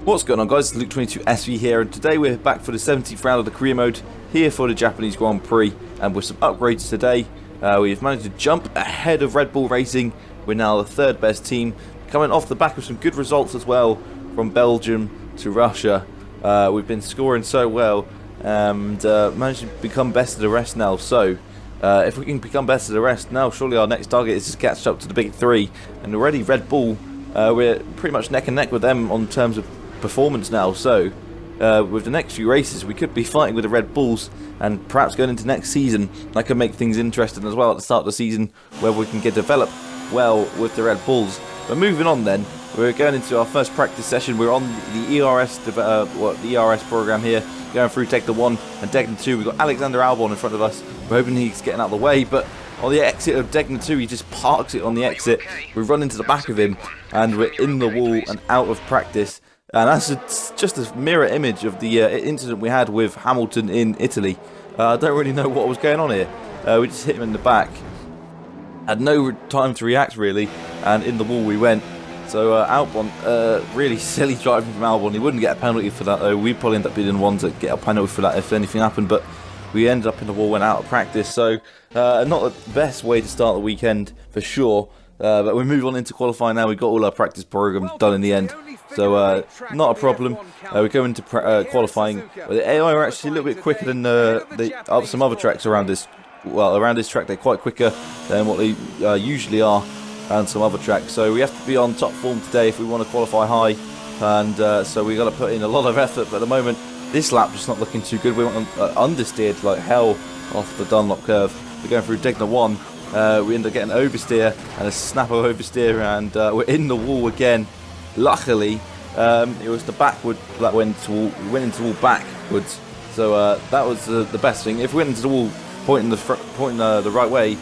What's going on, guys? It's Luke22SV here, and today we're back for the 70th round of the career mode here for the Japanese Grand Prix, and with some upgrades today. We've managed to jump ahead of Red Bull Racing. We're now the third best team, coming off the back of some good results as well from Belgium to Russia. We've been scoring so well and managed to become best of the rest now. So if we can become best of the rest now, surely our next target is to catch up to the big three. And already Red Bull, we're pretty much neck and neck with them on terms of performance now. So with the next few races, we could be fighting with the Red Bulls, and perhaps going into next season, that could make things interesting as well at the start of the season, whether we can get developed well with the Red Bulls. But moving on then, we're going into our first practice session. We're on the ERS program here, going through Degna 1 and Degna 2. We've got Alexander Albon in front of us. We're hoping he's getting out of the way, but on the exit of Degna 2, he just parks it on the exit. We run into the back of him, and we're in the wall and out of practice. And that's just a mirror image of the incident we had with Hamilton in Italy. I don't really know what was going on here. We just hit him in the back. Had no time to react really, and in the wall we went. So Albon, really silly driving from Albon. He wouldn't get a penalty for that though. We'd probably end up being the ones that get a penalty for that if anything happened. But we ended up in the wall, went out of practice. So not the best way to start the weekend for sure. But we move on into qualifying now. We got all our practice program done in the end. So not a problem. We go into qualifying. The AI are actually a little bit quicker than some other tracks around this. Well, around this track they're quite quicker than what they usually are, and some other tracks. So we have to be on top form today if we want to qualify high. And so we got to put in a lot of effort. But at the moment, this lap just not looking too good. We went understeered like hell off the Dunlop curve. We're going through Degna 1. We end up getting an oversteer and a snap of oversteer, and we're in the wall again. Luckily, it was the backward that we went into the wall backwards. So that was the best thing. If we went into the wall pointing the right way,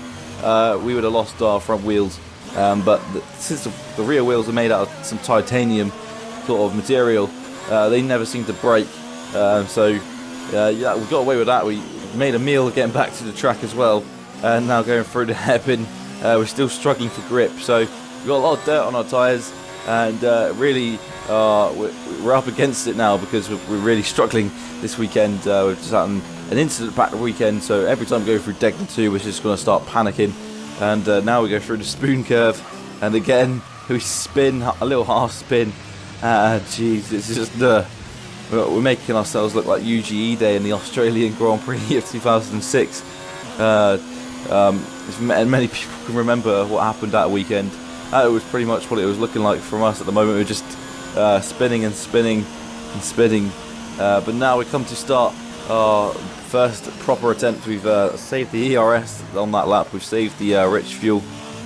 we would have lost our front wheels. But since the rear wheels are made out of some titanium sort of material, they never seem to break. So yeah, we got away with that. We made a meal getting back to the track as well. And now going through the hairpin, we're still struggling for grip. So we've got a lot of dirt on our tyres, and really we're up against it now because we're really struggling this weekend. We've just had an incident-packed weekend, so every time we go through Degna 2, we're just going to start panicking. And now we go through the spoon curve, and again we spin, a little half spin. Jeez, it's just we're making ourselves look like UGE Day in the Australian Grand Prix of 2006. And many people can remember what happened that weekend. It was pretty much what it was looking like from us at the moment. We were just spinning and spinning and spinning. But now we come to start our first proper attempt. We've saved the ERS on that lap. We've saved the rich fuel.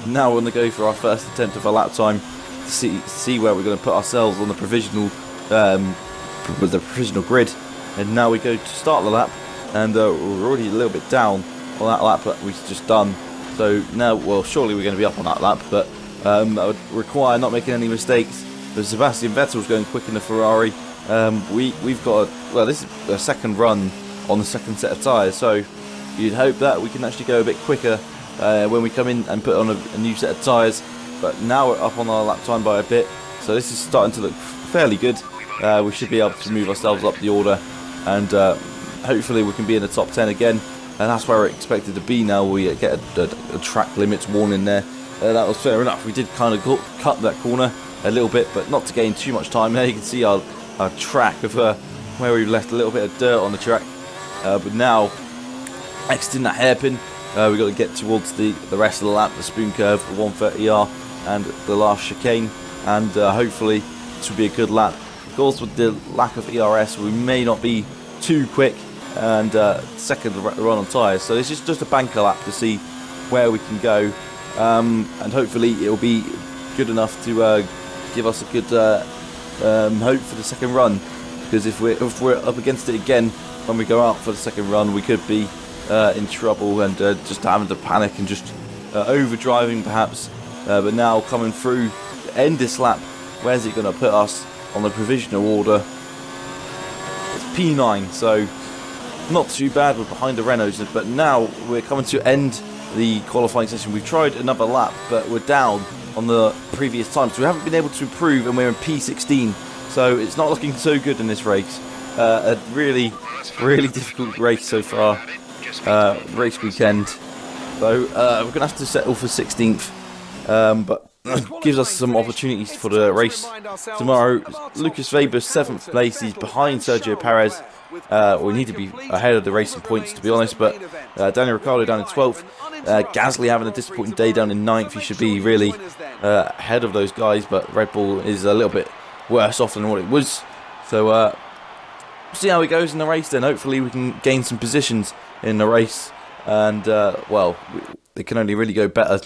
Now we're going to go for our first attempt of a lap time to see where we're going to put ourselves on the provisional grid. And now we go to start the lap, and we're already a little bit down on that lap that we've just done. So now, well, surely we're going to be up on that lap, but that would require not making any mistakes. But Sebastian Vettel's going quick in the Ferrari. We've got this is a second run on the second set of tyres, so you'd hope that we can actually go a bit quicker when we come in and put on a new set of tyres. But now we're up on our lap time by a bit, so this is starting to look fairly good. We should be able to move ourselves up the order, and hopefully we can be in the top 10 again. And that's where we're expected to be now. We get a track limits warning there. That was fair enough. We did kind of cut that corner a little bit, but not to gain too much time. There you can see our track of where we've left a little bit of dirt on the track. But now, exiting that hairpin, we've got to get towards the rest of the lap, the spoon curve, the 130R, and the last chicane. And hopefully this will be a good lap. Of course, with the lack of ERS, we may not be too quick. And second run on tyres, so this is just a banker lap to see where we can go, and hopefully it'll be good enough to give us a good hope for the second run, because if we're up against it again when we go out for the second run, we could be in trouble and just having to panic and just overdriving perhaps. But now coming through to end this lap, where's it going to put us on the provisional order? It's P9, so not too bad. We're behind the Renaults, but now we're coming to end the qualifying session. We've tried another lap, but we're down on the previous time, so we haven't been able to improve, and we're in P16. so it's not looking so good in this race. A really difficult race so far, race weekend. So we're going to have to settle for 16th, but gives us some opportunities for the race tomorrow. Lucas Weber's 7th place, he's behind Sergio Perez. We need to be ahead of the racing points, to be honest, but Daniel Ricciardo down in 12th. Gasly having a disappointing day down in 9th. He should be really ahead of those guys, but Red Bull is a little bit worse off than what it was. So we'll see how it goes in the race then. Hopefully we can gain some positions in the race, and well, it can only really go better.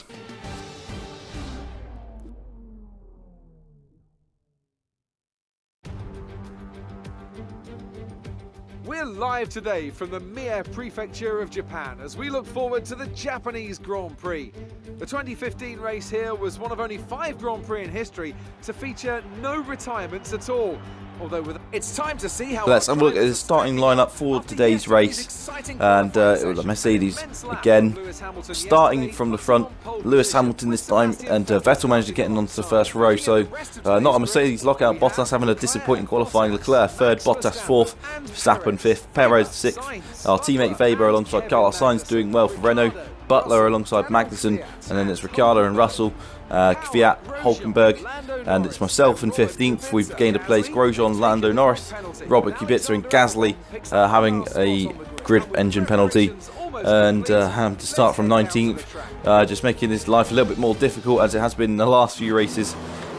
We're live today from the Mie Prefecture of Japan as we look forward to the Japanese Grand Prix. The 2015 race here was one of only 5 Grand Prix in history to feature no retirements at all. Although it's time to see how. Let's have a look at the starting lineup for today's race, and it was a Mercedes again. Starting from the front, Lewis Hamilton this time, and Vettel managed to get in onto the first row. So not a Mercedes lockout. Bottas having a disappointing qualifying. Leclerc 3rd, Bottas 4th, Verstappen 5th, Perez 6th. Our teammate Weber alongside Carlos Sainz doing well for Renault. Butler alongside Magnussen, and then it's Ricciardo and Russell, Kvyat, Hulkenberg, and it's myself in 15th. We've gained a place. Grosjean, Lando Norris, Robert Kubica and Gasly having a grid engine penalty, and having to start from 19th, just making his life a little bit more difficult as it has been in the last few races.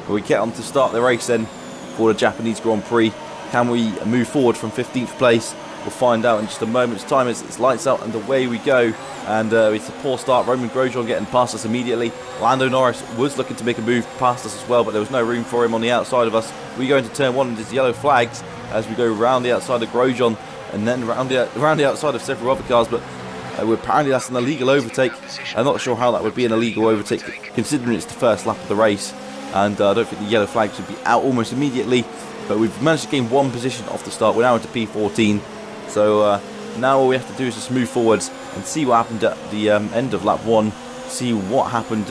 But we get on to start the race then for the Japanese Grand Prix. Can we move forward from 15th place? We'll find out in just a moment's time as it's lights out and away we go. And it's a poor start. Roman Grosjean getting past us immediately. Lando Norris was looking to make a move past us as well, but there was no room for him on the outside of us. We go into turn 1 and there's yellow flags as we go round the outside of Grosjean and then round the outside of several other cars. But apparently that's an illegal overtake. I'm not sure how that would be an illegal overtake considering it's the first lap of the race. And I don't think the yellow flag should be out almost immediately. But we've managed to gain 1 position off the start. We're now into P14. So now all we have to do is just move forwards and see what happened at the end of lap 1. See what happened,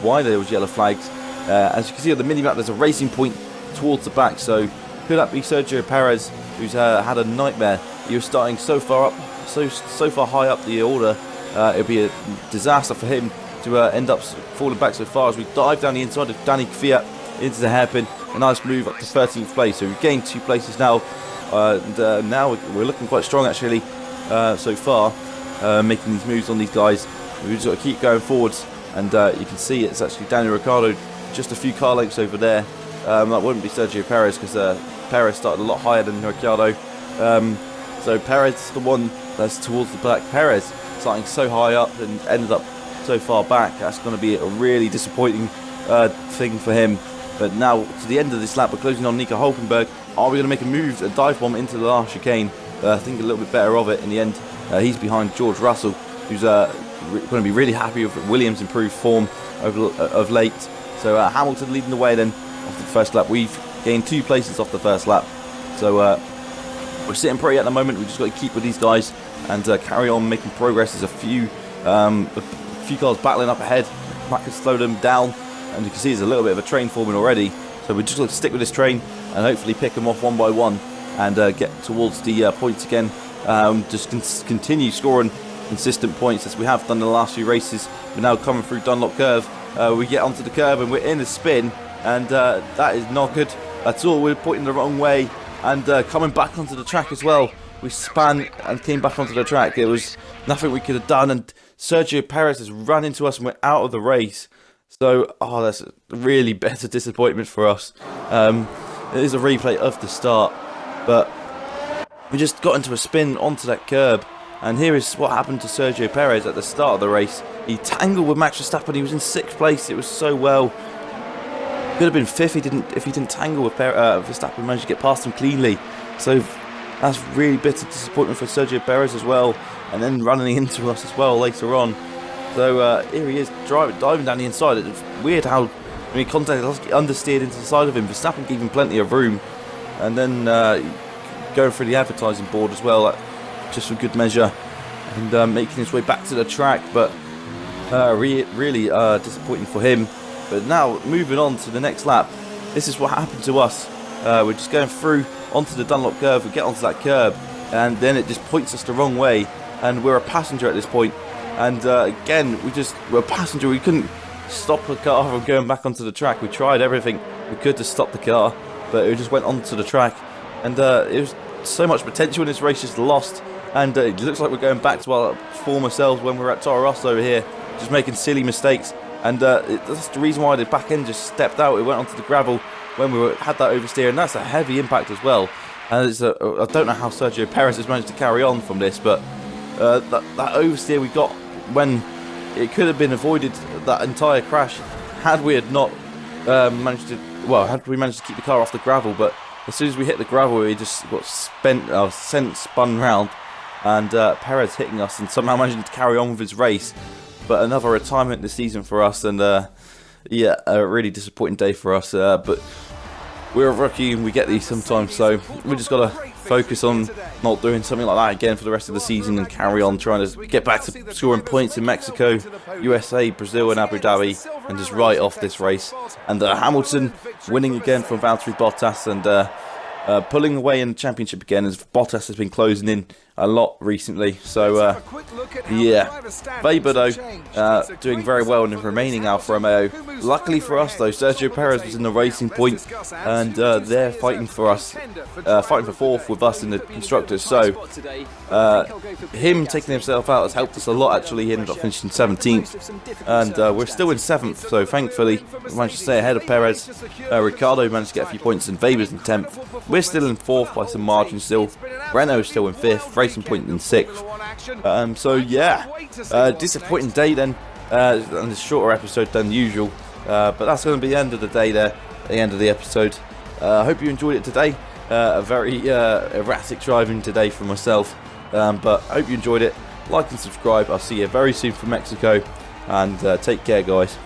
why there was yellow flags. As you can see on the mini-map, there's a racing point towards the back. So could that be Sergio Perez, who's had a nightmare? He was starting so far up, so far high up the order. It would be a disaster for him to end up falling back so far as we dive down the inside of Danny Kvyat into the hairpin. A nice move up to 13th place. So we've gained 2 places now. And now we're looking quite strong actually so far, making these moves on these guys. We've just got to keep going forwards, and you can see it's actually Daniel Ricciardo just a few car lengths over there. That wouldn't be Sergio Perez because Perez started a lot higher than Ricciardo. So Perez is the one that's towards the back. Perez starting so high up and ended up so far back. That's going to be a really disappointing thing for him. But now to the end of this lap, we're closing on Nico Hulkenberg. Are we going to make a move, a dive bomb into the last chicane? I think a little bit better of it in the end. He's behind George Russell, who's going to be really happy with Williams' improved form of late. So Hamilton leading the way then after the first lap. We've gained 2 places off the first lap. So we're sitting pretty at the moment. We've just got to keep with these guys and carry on making progress. There's a few cars battling up ahead. That can slow them down. And you can see there's a little bit of a train forming already. So we're just going to stick with this train and hopefully pick them off one by one and get towards the points again. Just continue scoring consistent points as we have done in the last few races. We're now coming through Dunlop Curve. We get onto the curve and we're in a spin, and that is not good at all. We're pointing the wrong way and coming back onto the track as well. We span and came back onto the track. There was nothing we could have done, and Sergio Perez has run into us and we're out of the race. So, that's a really bitter disappointment for us. It is a replay of the start, but we just got into a spin onto that curb, and here is what happened to Sergio Perez at the start of the race. He tangled with Max Verstappen. He was in 6th place. It was so well. Could have been 5th if he didn't tangle with Verstappen. Managed to get past him cleanly. So that's really bitter disappointment for Sergio Perez as well, and then running into us as well later on. So here he is diving down the inside. It's weird how when he contacted understeered into the side of him. Verstappen gave him plenty of room, and then going through the advertising board as well, just for good measure, and making his way back to the track. But really disappointing for him. But now moving on to the next lap. This is what happened to us We're just going through onto the Dunlop curve. We get onto that curb, and then it just points us the wrong way, and we're a passenger at this point. And again, we're a passenger. We couldn't stop the car from going back onto the track. We tried everything we could to stop the car, but it just went onto the track. And it was so much potential in this race just lost. And it looks like we're going back to our former selves when we were at Toro Rosso over here, just making silly mistakes. And that's the reason why the back end just stepped out. It went onto the gravel when we had that oversteer, and that's a heavy impact as well. And I don't know how Sergio Perez has managed to carry on from this, but that oversteer we got when it could have been avoided, that entire crash, had we had not managed to keep the car off the gravel. But as soon as we hit the gravel, we just got spun round, and Perez hitting us and somehow managing to carry on with his race. But another retirement this season for us, and yeah, a really disappointing day for us. But we're a rookie and we get these sometimes, so we just got to focus on not doing something like that again for the rest of the season and carry on trying to get back to scoring points in Mexico, USA, Brazil and Abu Dhabi, and just write off this race. And Hamilton winning again from Valtteri Bottas, and pulling away in the championship again, as Bottas has been closing in a lot recently. So yeah, Weber though doing very well in the remaining Alfa Romeo. Luckily for us though, Sergio Perez was in the racing point, and they're fighting for us, fighting for fourth with us in the constructors. So him taking himself out has helped us a lot actually. He ended up finishing 17th, and we're still in 7th, so thankfully we managed to stay ahead of Perez. Ricciardo managed to get a few points, and Weber's in 10th. We're still in 4th by some margin still. Renault's still in 5th, Racing Point in 6th. So yeah, disappointing day then, and a shorter episode than usual. But that's going to be the end of the day there, the end of the episode. I hope you enjoyed it today. A very erratic driving today for myself, but I hope you enjoyed it. Like and subscribe. I'll see you very soon from Mexico, and take care guys.